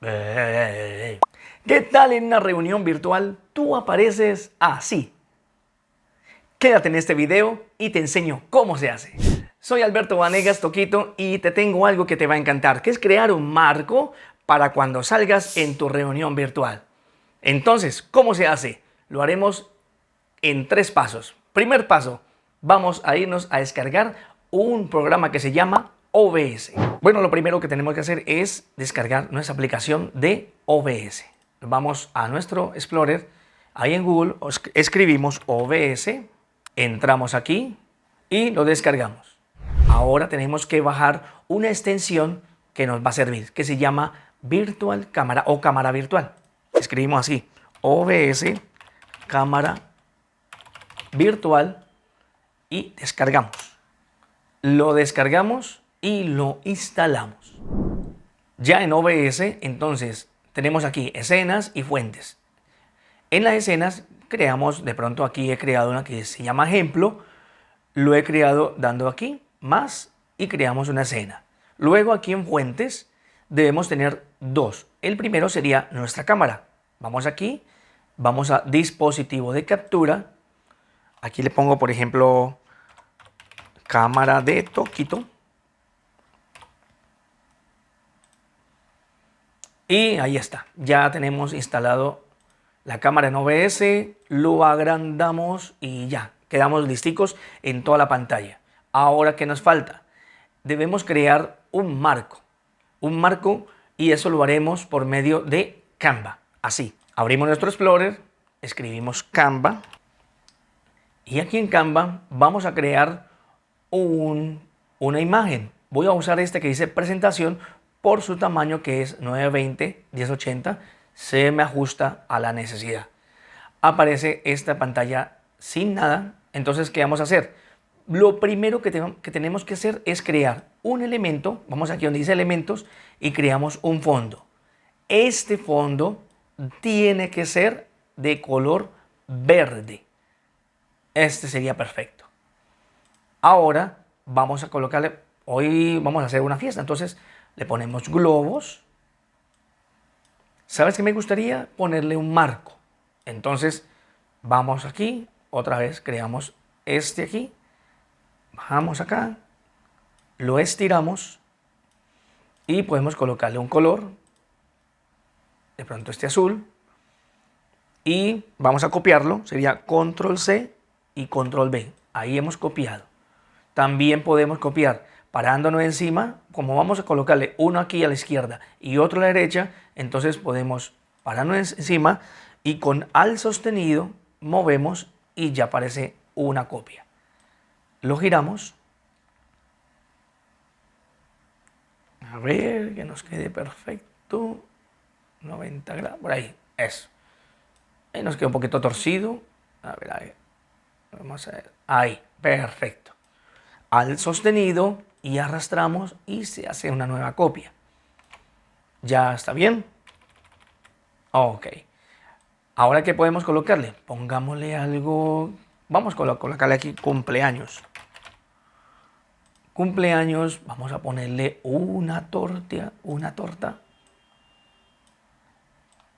¿Qué tal en una reunión virtual? Tú apareces así. Quédate en este video y te enseño cómo se hace. Soy Alberto Vanegas Toquito y te tengo algo que te va a encantar, que es crear un marco para cuando salgas en tu reunión virtual. Entonces, ¿cómo se hace? Lo haremos en 3 pasos. Primer paso, vamos a irnos a descargar un programa que se llama OBS. Bueno, lo primero que tenemos que hacer es descargar nuestra aplicación de OBS. Vamos a nuestro Explorer, ahí en Google escribimos OBS, entramos aquí y lo descargamos. Ahora tenemos que bajar una extensión que nos va a servir, que se llama Virtual Cámara o Cámara Virtual. Escribimos así, OBS Cámara Virtual y descargamos. Lo descargamos y lo instalamos. Ya en OBS, entonces, tenemos aquí escenas y fuentes. En las escenas creamos, de pronto aquí he creado una que se llama ejemplo, lo he creado dando aquí más y creamos una escena. Luego aquí en fuentes debemos tener 2. El primero sería nuestra cámara. Vamos aquí, vamos a dispositivo de captura. Aquí le pongo, por ejemplo, cámara de Toquito. Y ahí está, ya tenemos instalado la cámara en OBS, lo agrandamos y ya, quedamos listicos en toda la pantalla. Ahora, ¿qué nos falta? Debemos crear un marco y eso lo haremos por medio de Canva. Así, abrimos nuestro Explorer, escribimos Canva y aquí en Canva vamos a crear una imagen. Voy a usar este que dice presentación por su tamaño, que es 920x1080, se me ajusta a la necesidad. Aparece esta pantalla sin nada. Entonces, ¿qué vamos a hacer? Lo primero que tenemos que hacer es crear un elemento. Vamos aquí donde dice elementos y creamos un fondo. Este fondo tiene que ser de color verde. Este sería perfecto. Ahora vamos a colocarle, hoy vamos a hacer una fiesta, entonces le ponemos globos. ¿Sabes qué me gustaría? Ponerle un marco. Entonces vamos aquí, otra vez creamos este aquí, bajamos acá, lo estiramos y podemos colocarle un color, de pronto este azul, y vamos a copiarlo, sería control C y control V. Ahí hemos copiado. También podemos copiar parándonos encima, como vamos a colocarle uno aquí a la izquierda y otro a la derecha, entonces podemos pararnos encima y con alt sostenido movemos y ya aparece una copia. Lo giramos. A ver, que nos quede perfecto. 90 grados, por ahí, eso. Ahí nos queda un poquito torcido. A ver. Vamos a ver. Ahí, perfecto. Alt sostenido y arrastramos y se hace una nueva copia. ¿Ya está bien? Ok. Ahora, ¿qué podemos colocarle? Pongámosle algo. Vamos a colocarle aquí cumpleaños. Cumpleaños, vamos a ponerle una torta.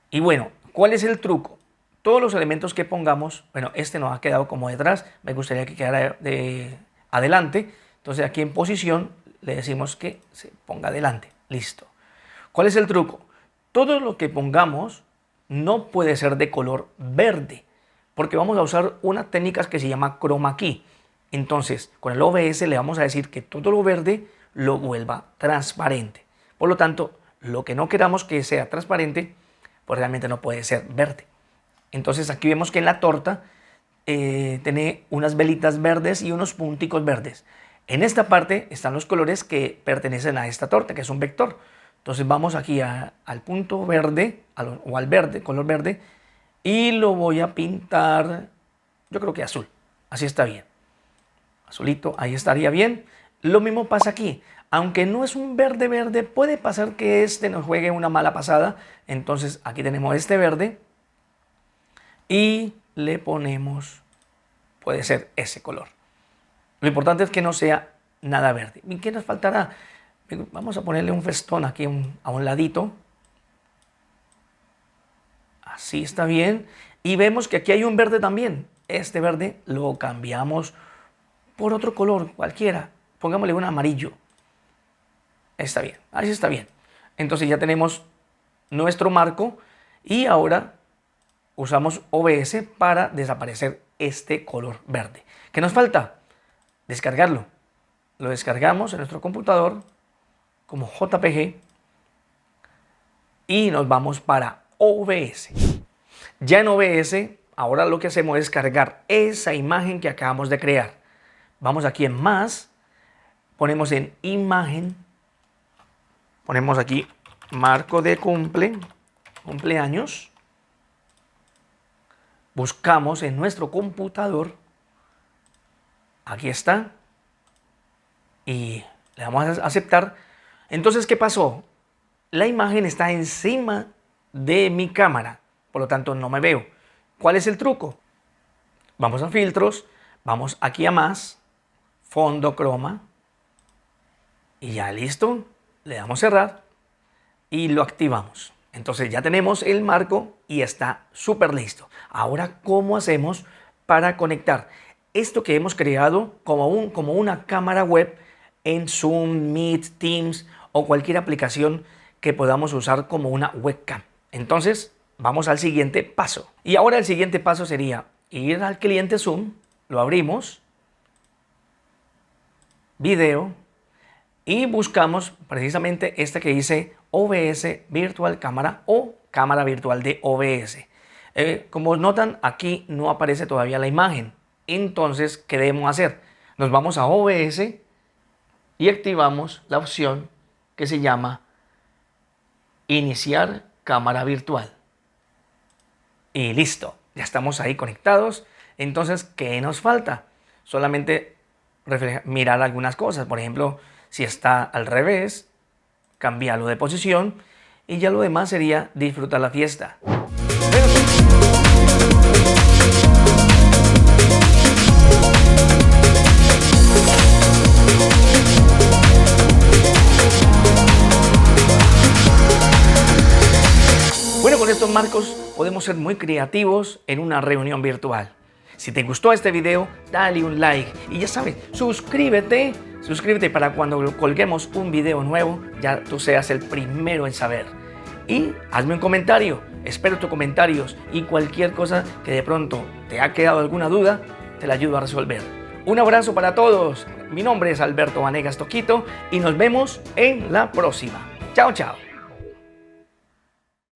Y bueno, ¿cuál es el truco? Todos los elementos que pongamos, bueno, este nos ha quedado como detrás, me gustaría que quedara de adelante. Entonces aquí en posición le decimos que se ponga adelante. Listo. ¿Cuál es el truco? Todo lo que pongamos no puede ser de color verde, porque vamos a usar unas técnicas que se llama chroma key. Entonces, con el OBS le vamos a decir que todo lo verde lo vuelva transparente. Por lo tanto, lo que no queramos que sea transparente, pues realmente no puede ser verde. Entonces aquí vemos que en la torta tiene unas velitas verdes y unos punticos verdes. En esta parte están los colores que pertenecen a esta torta, que es un vector. Entonces vamos aquí al punto verde, o al verde, color verde, y lo voy a pintar, yo creo que azul. Así está bien. Azulito, ahí estaría bien. Lo mismo pasa aquí. Aunque no es un verde verde, puede pasar que este nos juegue una mala pasada. Entonces aquí tenemos este verde y le ponemos, puede ser ese color. Lo importante es que no sea nada verde. ¿Y qué nos faltará? Vamos a ponerle un festón aquí a un ladito. así está bien. Y vemos que aquí hay un verde también. Este verde lo cambiamos por otro color, cualquiera. Pongámosle un amarillo. Está bien, así está bien. Entonces ya tenemos nuestro marco y ahora usamos OBS para desaparecer este color verde. ¿Qué nos falta? Descargarlo. Lo descargamos en nuestro computador como JPG y nos vamos para OBS. Ya en OBS, ahora lo que hacemos es cargar esa imagen que acabamos de crear. Vamos aquí en más, ponemos en imagen, ponemos aquí marco de cumpleaños, buscamos en nuestro computador, aquí está, y le damos a aceptar. Entonces, ¿qué pasó? La imagen está encima de mi cámara, por lo tanto no me veo. ¿Cuál es el truco? Vamos a filtros, vamos aquí a más, fondo croma, y ya listo, le damos cerrar y lo activamos. Entonces ya tenemos el marco y está súper listo. Ahora, ¿cómo hacemos para conectar esto que hemos creado como una cámara web en Zoom, Meet, Teams o cualquier aplicación que podamos usar como una webcam? Entonces, vamos al siguiente paso. Y ahora el siguiente paso sería ir al cliente Zoom, lo abrimos, video, y buscamos precisamente este que dice OBS Virtual Cámara o cámara virtual de OBS. Como notan, aquí no aparece todavía la imagen. Entonces, ¿qué debemos hacer? Nos vamos a OBS y activamos la opción que se llama Iniciar cámara virtual. Y listo, ya estamos ahí conectados. Entonces, ¿qué nos falta? Solamente mirar algunas cosas. Por ejemplo, si está al revés, cambiarlo de posición y ya lo demás sería disfrutar la fiesta. Bueno, con estos marcos podemos ser muy creativos en una reunión virtual. Si te gustó este video, dale un like y ya sabes, suscríbete para cuando colguemos un video nuevo, ya tú seas el primero en saber. Y hazme un comentario, espero tus comentarios y cualquier cosa que de pronto te ha quedado alguna duda, te la ayudo a resolver. Un abrazo para todos, mi nombre es Alberto Vanegas Toquito y nos vemos en la próxima. Chao, chao.